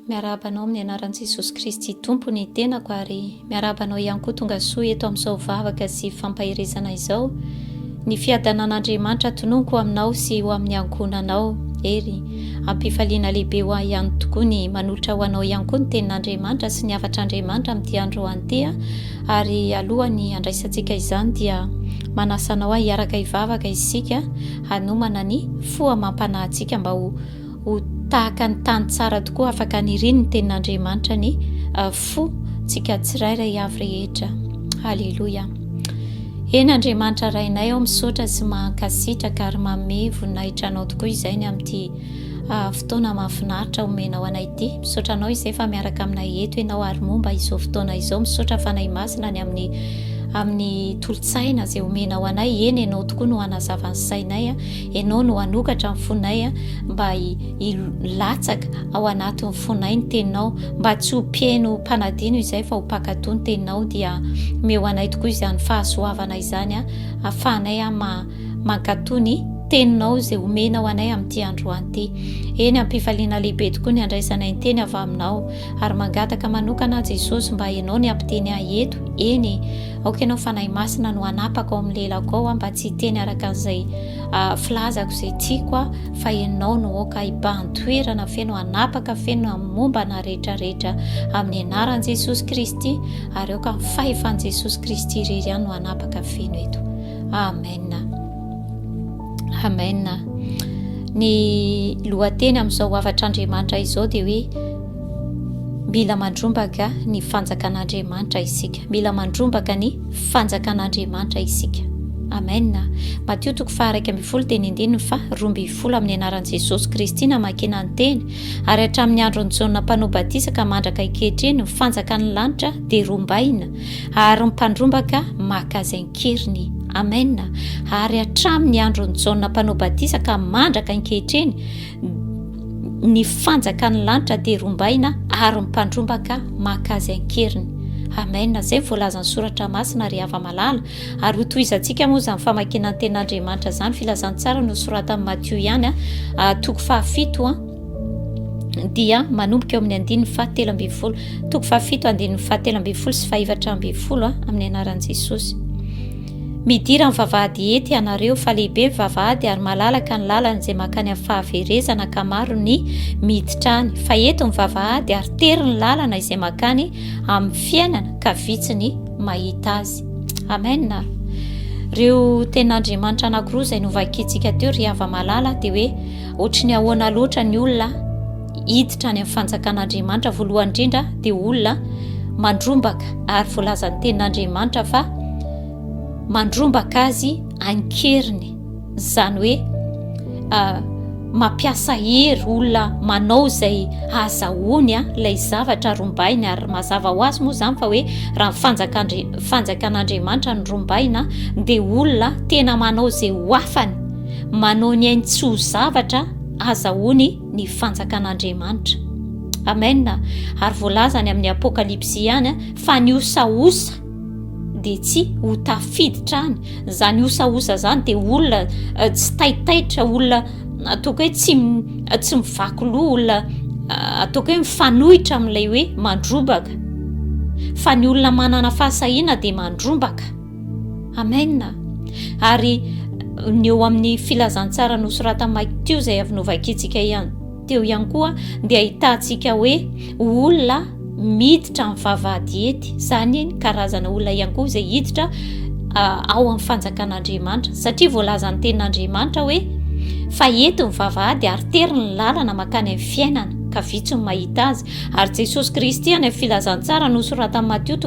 Miarabanao amin'ny anaran'i Jesosy Kristy tompony tenako ary miarabanao ihany koa tonga soa eto amin'izao vavaka sy fampaherezana izao. Ny fiadanan'Andriamanitra tononoko aminao sy ho amin'ny ankonanao. Ery, ampifaliana lehibe ho ihany tokoa ny manolotra ho anao ihany koa ny tenin'Andriamanitra sy ny havatr'Andriamanitra amin'ity andro anty. Ary alohany andraisantsika izany dia manasanao hiaraka hivavaka isika hanomana ny fohamampanahitsika mba ho tahaka ny tany tsara tokoa afaka niriny ny tenin'Andriamanitra ny fo tsika tsirairay avy rehetra. Haleloia. Eny Andriamanitra rainay ao misaotra sy mankasitraka ary manome voninahitra anao tokoa izay ny amin'ity fotoana mahafinaritra omenao anay ity. Misaotra anao izay fa miaraka aminay eto ianao ary momba izao fotoana izao. Misaotra fanahy masina ny amin'ny tolotsaina izay omenao anay. Eny ianao tokoa no hanazava ny sainay, ianao no hanokatra ny fonay mba hilatsaka ao anatin'ny fonay ny teninao, mba tsy ho piaino mpanadino izay fa ho pakatoa ny teninao. Dia meo anay tokoa izany fahasoavana izany ahafahanay mankatoa ny teninao izay omenao anay amin'ity andro anty. Eny ampifaliana lehibe tokoa ny andraisanay ny teny avy aminao ary mangataka manokana Jesosy mba ianao ny ampiteny eto. Eny aoka ianao fanahy masina no hanapaka ao amin'ny lelako ao mba tsy hiteny araka an'izay filazako izay tiako fa ianao no aoka hibahan-toerana feno hanapaka feno mombana rehetrarehetra amin'ny anaran'i Jesosy Kristy ary aoka fahefan'i Jesosy Kristy irery ihany no hanapaka feno eto. Amen. Amen. Ny lohateny amin'izao havatr'Andriamanitra izao dia hoe mila mandrombaka ny fanjakan'Andriamanitra isika. Mila mandrombaka ny fanjakan'Andriamanitra isika. Amen. Matio 1:20 teny andininy fa 12 amin'ny anaran'i Jesosy Kristy namakina ny teny ary hatramin'ny andron'i Jaona Mpanao batisa ka mandraka ankehitriny ny fanjakan'ny lanitra dia rombahina ary mpandrombaka maka azy an-keriny. Amen. Ary hatramin'ny andron'i Jaona Mpanao batisa ka mandraka ankehitriny ny fanjakan'ny lanitra dia rombahina ary mpandrombaka maka azy an-keriny. Amen. Zay voalazan'ny soratra masina ary ava-malala ary hotohizantsika moa izany famakiana ny tenin'Andriamanitra izany filazantsara no soratan'i Matio ihany 7 dia manomboka eo amin'ny 7:17 7:17 sy 2:20 amin'ny anaran'i Jesosy. Midira ny vavahady ety ianareo fa lehibe vavahady ary malalaka ny lalana izay makany amin'ny fahaverezana ka maro ny miditra any. Fa eto ny vavahady ary tery ny lalana izay makany amin'ny fiainana ka vitsy ny mahita azy. Amen. Reo tenin'Andriamanitra anankiroa izay novakiantsika teo ry ava-malala dia hoe ohatry ny ahoana loatra ny olona hiditra any amin'ny fanjakan'Andriamanitra. Voalohany indrindra dia olona mandrombaka ary voalazan'ny tenin'Andriamanitra fa mandrombaka azy an-keriny, izany hoe mampiasa hery olona manao izay azahoany ilay zavatra rombahina ary mazava ho azy moa izany fa hoe raha fanjakan'Andriamanitra ny rombahina dia olona tena manao izay ho afany, manao ny ainy tsy ho zavatra azahoany ny fanjakan'Andriamanitra. Amen. Ary voalazany amin'ny apokalipsy ihany fa ny osaosa dia tsy ho tafiditra any. Zany osaosa zany dia olona tsy taitaitra, olona ataoko hoe tsy mivaky loha, olona ataoko hoe mifanohitra amin'ilay hoe mandrombaka. Fa ny olona manana fahasahiana dia mandrombaka. Amen. Ary ny eo amin'ny filazantsara nosoratan'i Matio izay avy novakiantsika ihany teo ihany koa dia ahitantsika hoe olona miditra amin'ny vavahady ety. Zany karazana olona ihany koa izay hiditra ao amin'ny fanjakan'Andriamanitra satria voalazan'ny tenin'Andriamanitra hoe fa eto ny vavahady ary tery ny lalana makany amin'ny fiainana ka vitsy ny mahita azy. Ary Jesosy Kristy any amin'ny filazantsara nosoratan'i Matio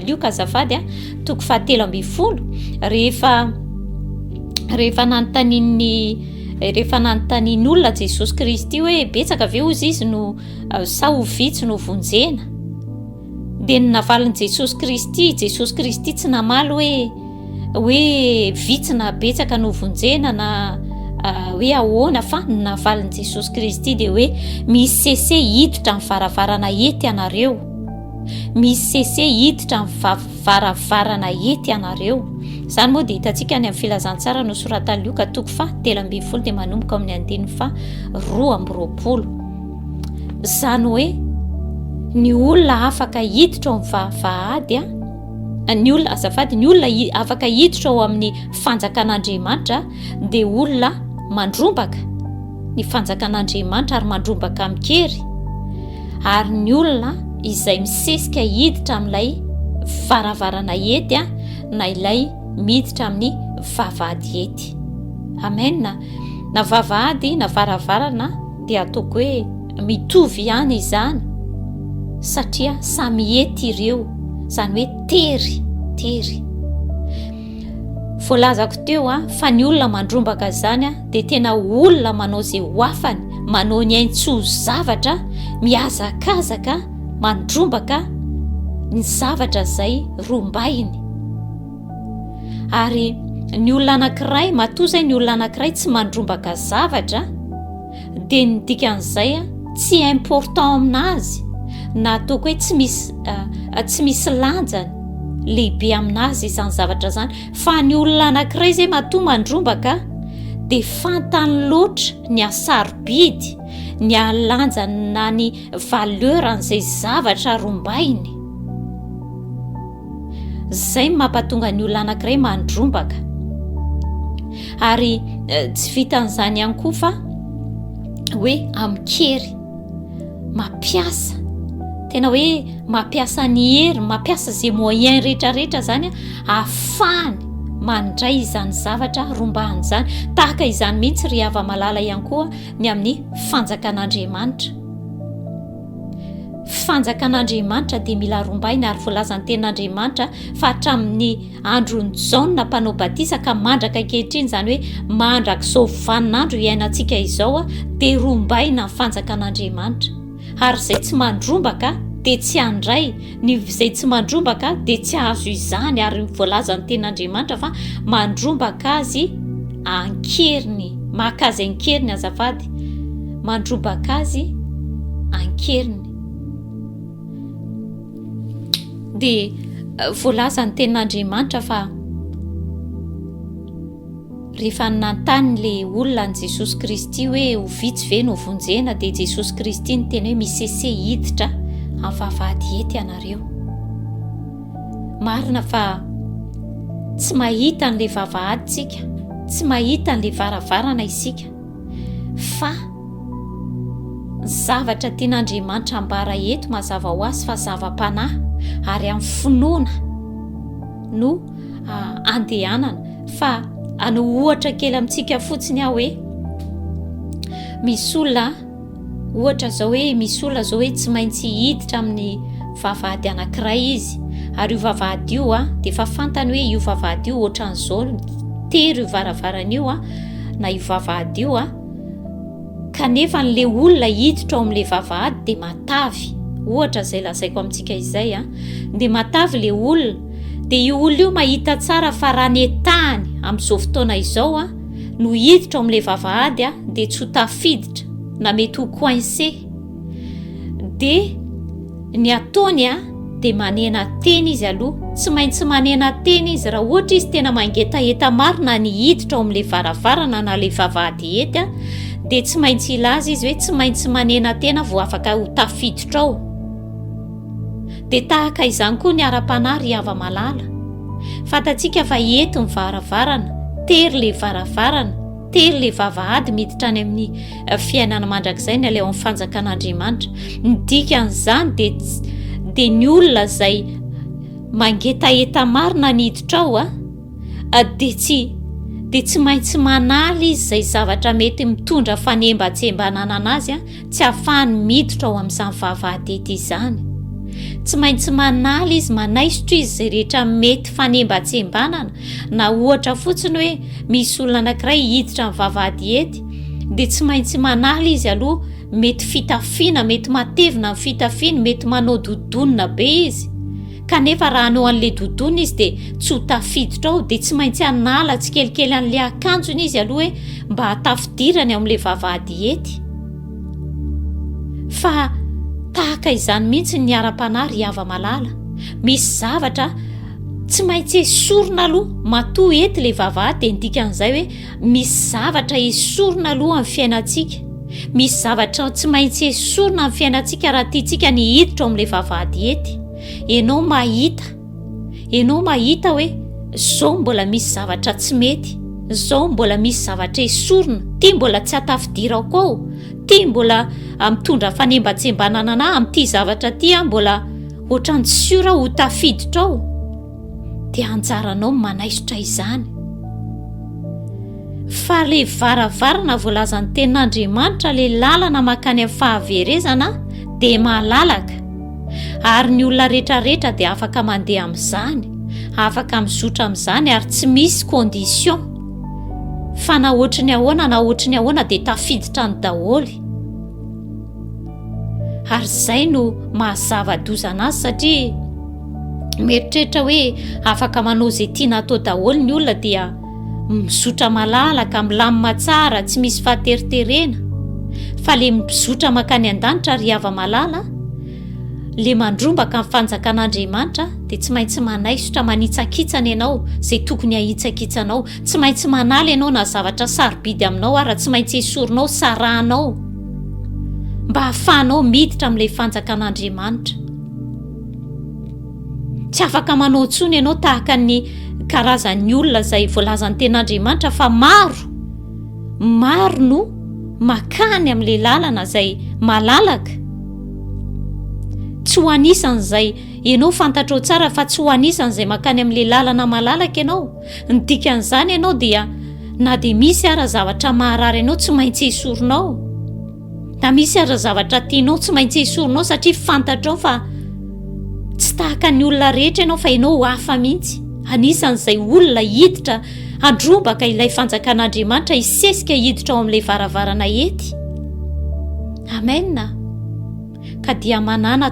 Lioka azafady 7:20 rehefa nanontaniany olona Jesosy Kristy hoe betsaka ve ozy izy no sa ho vitsy no vonjena, dia navalin'i Jesosy Kristy tsy namaly hoe vitsy na betsaka no vonjena na hoe ahoana, fa navalin'i Jesosy Kristy dia hoe misy sese hiditra amin'ny varavarana ety ianareo, misy sese hiditra amin'ny varavarana ety ianareo. Zany moa dia hitantsika any amin'ny filazantsara nosoratan'i Lioka 7:20 dia manomboka amin'ny 2:20. zany hoe ny olona afaka hiditra ao amin'ny vavahady ny olona azafady ny olona afaka hiditra ao amin'ny fanjakan'Andriamanitra dia olona mandrombaka ny fanjakan'Andriamanitra ary mandrombaka an-kery, ary ny olona izay misesika hiditra amin'ilay varavarana ety na ilay miditra amin'ny vavahady ety. Amen. Na vavahady na varavarana dia ataoko hoe mitovy ihany izany satria samy ety ireo, zany hoe tery. Voalazako teo fa ny olona mandrombaka zany dia tena olona manao izay hoafany, manao ny aintso zavatra, mihazakazaka mandrombaka ny zavatra izay rombahiny. Ary ny olona anankiray, matoa zay ny olona anankiray tsy mandrombaka zavatra dia ny dikan'izay tsy important aminazy, na ataoko hoe tsy misy lanjany lehibe aminazy izany zavatra zany. Fa ny olona anankiray zay matoa mandrombaka dia fantany loatra ny asarobidy, ny alanjany na ny valeur an'izay zavatra rombahiny. Zay mampatonga ny olona anankiray mandrombaka. Ary tsy vitan'izany ihany koa fa hoe an-kery mampiasa, tena hoe mampiasa ny hery, mampiasa izay moyen rehetrarehetra zany ahafahany mandray izany zavatra rombahany zany. Tahaka izany mihitsy ry hava-malala ihany koa ny amin'ny fanjakan'Andriamanitra. Fanjakan'Andriamanitra dia mila rombahina, ary voalazan'ny tenin'Andriamanitra fa hatramin'ny andron'i Jaona Mpanao batisa ka mandraka ankehitriny, zany hoe mandraka izao vaninandro iainantsika izao dia rombahina ny fanjakan'Andriamanitra. Ary izay tsy mandrombaka dia tsy handray, ny izay tsy mandrombaka dia tsy azo izany. Ary voalazan'ny tenin'Andriamanitra fa mandrombaka azy an-keriny, maka azy an-keriny azafady, mandrombaka azy an-keriny. Dia voalazan'ny tenin'Andriamanitra fa rehefa nantan'le olona ny Jesosy Kristy hoe ho vitsy ve no vonjena, dia Jesosy Kristy ny tena hoe misese hiditra amin'ny vavahady ety ianareo. Marina fa tsy mahita an'le vavahady isika, tsy mahita an'le varavarana isika, fa zavatra tian'Andriamanitra ambara eto mazava ho azy fa zava-panahy, ary amin'ny finoana no andehanana. Fa ano ohatra kely amintsika fotsiny aho hoe misy olona, ohatra zao hoe misy olona zao hoe tsy maintsy hiditra amin'ny vavahady anankiray izy, ary io vavahady io dia efa fantany hoe io vavahady io ohatran'izao tery io varavarana io na io vavahady io kanefa n'le olona hiditra ao amin'le vavahady dia matavy. Ohatra zay lazaiko amintsika izay dia matavy le olona, dia io olona io mahita tsara fa raha netahany amin'izao fotoana izao no hiditra ao amin'le vavahady dia tsy ho tafiditra na mety ho coincé. Dia ny ataony dia manena teny izy aloha, tsy maintsy manena teny izy raha ohatra izy tena mangetaheta marina ny hiditra ao amin'le varavarana na le vavahady ety dia tsy maintsy ilaza izy hoe tsy maintsy manena tena vao afaka ho tafiditra ao. Dia tahaka izany koa ny ara-panahy ry hava-malala, fantatsika fa eto ny varavarana, tery le varavarana, tery le vavahady miditra any amin'ny fiainana mandrakizay ny aleo amin'ny fanjakan'Andriamanitra. Ny dikan'izany dia ny olona izay mangetaheta marina ny hiditra ao dia tsy maintsy manaly izy izay zavatra mety mitondra fanembatsembanana anazy tsy ahafahany miditra ao amin'izany vavahady ety izany. Tsy maintsy manaly izy, manaisotra izy izay rehetra mety fanembatsembanana. Na ohatra fotsiny hoe misy olona anankiray hiditra amin'ny vavahady ety dia tsy maintsy manaly izy aloha, mety fitafiana, mety matevina amin'ny fitafiana, mety manao dodonina be izy, kanefa raha anao an'le dodonina izy dia tsy ho tafiditra ao. Dia tsy maintsy anala tsikelikely an'le akanjony izy aloha hoe mba hatafidirany amin'le vavahady ety. Fa tahaka izany mihitsy ny ara-panahy ry hava-malala, misy zavatra tsy maintsy esorina aloha matoa ety le vavahady. Dia ny dikan'izay hoe misy zavatra esorina aloha amin'ny fiainantsika, misy zavatra tsy maintsy esorina amin'ny fiainantsika raha tiantsika ny hiditra ao amin'ilay vavahady ety. Ianao mahita hoe zao mbola misy zavatra tsy mety, zao mbola misy zavatra esorina, ty mbola tsy atafidirako ao, ty mbola mitondra fanembatsembanana anahy amin'ity zavatra ty mbola ohatrany tsy ora ho tafiditra ao, dia anjaranao manaisotra izany. Fa le varavarana voalazan'ny tenin'Andriamanitra le lalana makany amin'ny fahaverezana dia malalaka, ary ny olona rehetrarehetra dia afaka mandeha amin'izany, afaka mizotra amin'izany, ary tsy misy condition fa na ohatry ny ahoana dia tafiditra ny daholy. Ary izay no mahazava-dozana azy, satria mieritreritra hoe afaka manao izay tiana atao daholy ny olona dia mizotra malalaka, milamina tsara, tsy misy fahateriterena. Fa le mizotra makany an-danitra ary hava malala, le mandrombaka amin'ny fanjakan'Andriamanitra dia tsy maintsy manaisotra, manitsakitsana ianao izay tokony ahitsakitsanao, tsy maintsy manala ianao na zavatra sarobidy aminao ary tsy maintsy esorinao, sarahanao mba hahafahanao miditra amin'ilay fanjakan'Andriamanitra. Tsy afaka manao intsony ianao tahaka ny karazan'ny olona izay voalazan'ny tenin'Andriamanitra, fa maro no makany amin'ilay lalana izay malalaka. Tsy ho anisan'izay ianao fantatrao tsara, fa tsy ho anisan'izay makany amin'ilay lalana malalaka ianao. Ny dikan'izany ianao dia na dia misy ara zavatra maharary ianao tsy maintsy esorinao, na misy ara zavatra tianao tsy maintsy esorinao, satria fantatrao fa tsy tahaka ny olona rehetra ianao, fa ianao hafa mihitsy. Anisan'izay olona hiditra andrombaka ilay fanjakan'Andriamanitra, hisesika hiditra ao amin'ilay varavarana ety. Amen. Ka dia manana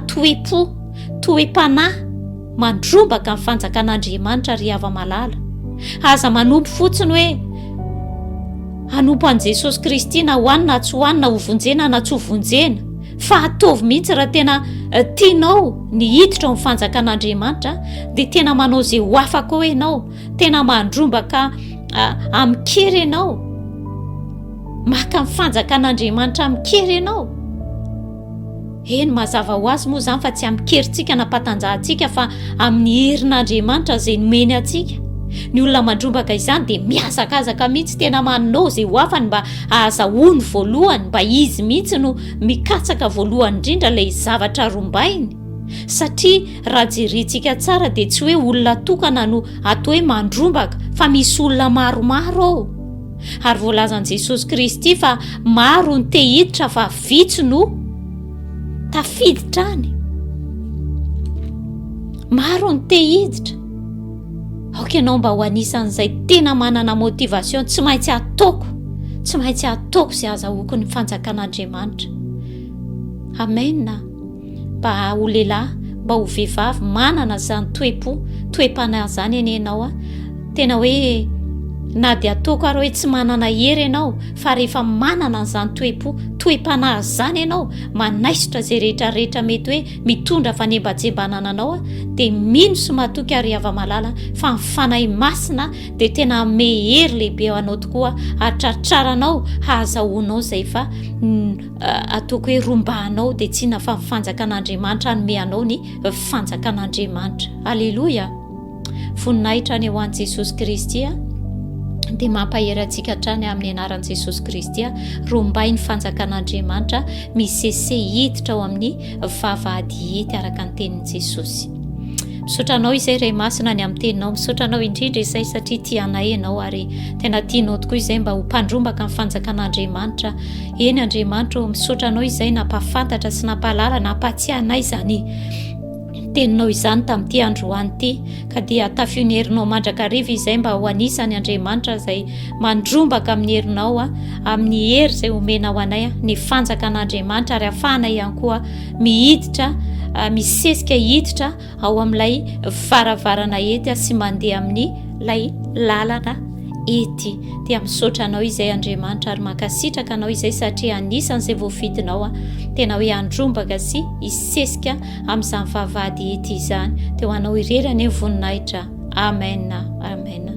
toepanahy mandrombaka amin'ny fanjakan'Andriamanitra ary hava malala. Aza manompo fotsiny hoe hanompo an' Jesosy Kristy, na hoanina tsy hoanina, ho vonjena na tsy ho vonjena, fa ataovy mihitsy raha tena tianao ny hiditra ao amin'ny fanjakan'Andriamanitra, dia tena manao izay ho afaka ao ianao, tena mandrombaka amin'kery ianao, maka amin'ny fanjakan'Andriamanitra amin'kery ianao. Eny, mazava ho azy moa izany fa tsy amin'kerintsika na patanjahantsika, fa amin'ny herin'Andriamanitra izay nomeny antsika. Ny olona mandrombaka izany dia miazakazaka mihitsy, tena manao izay ho afany mba ahazahoany voalohany, mba izy mihitsy no mikatsaka voalohany indrindra ilay zavatra rombahiny. Satria raha jerentsika tsara dia tsy hoe olona tokana no atao hoe mandrombaka, fa misy olona maromaro ao. Ary voalazan'i Jesosy Kristy fa maro ny te hiditra fa vitsy no tafiditra any. Maro ny te hiditra. Aoka ianao mba ho anisan'izay tena manana motivation, tsy maintsy ataoko izay azahoako ny fanjakan'Andriamanitra. Amen. Mba ho lehilahy, mba ho vehivavy manana izany toe-panahy izany ianao, tena hoe na dia ataoko ary hoe tsy manana hery ianao, fa rehefa manana an'izany toe-panahy izany ianao, manaisotra izay rehetrarehetra mety hoe mitondra fanembatsembanana anao, dia mino sy matoky ary hava malala fa ny fanahy masina dia tena mehery lehibe ao anao tokoa, atratraranao hahazahoanao izay efa ataoko hoe rombahanao, dia tsy na fa fanjakan'Andriamanitra anome anao ny fanjakan'Andriamanitra. Aleloia. Voninahitra ny ho an'i Jesosy Kristy dia mampahery antsika hatrany amin'ny anaran'i Jesosy Kristy, rombahiny fanjakan'Andriamanitra misese hiditra ao amin'ny vavahady ety araka ny tenin'i Jesosy. Misotranao izay ray masina ny amin'ny teninao, misotranao indrindra izay satria tianay ianao ary tena tianao tokoa izay mba ho mpandrombaka amin'ny fanjakan'Andriamanitra. Eny Andriamanitra, misotranao izay nampahafantatra sy nampahalala, nampatsiahanay izany teninao izany tamin'ity androany ity, ka dia tafio-ny herinao mandrakariva izay mba ho anisany Andriamanitra izay mandrombaka amin'ny herinao, amin'ny hery izay omenao anay, ny fanjakan'Andriamanitra, ary ahafahanay ihany koa mihiditra, misesika hiditra ao amin'ilay varavarana ety sy mandeha amin'ny lay lalana ety. Dia misaotra anao izay Andriamanitra, ary mankasitraka anao izay satria anisan'izay voafidinao tena hoe andrombaka sy hisesika amin'izany vavahady ety izany. Dia ho anao irerany voninahitra. Amen. Amen.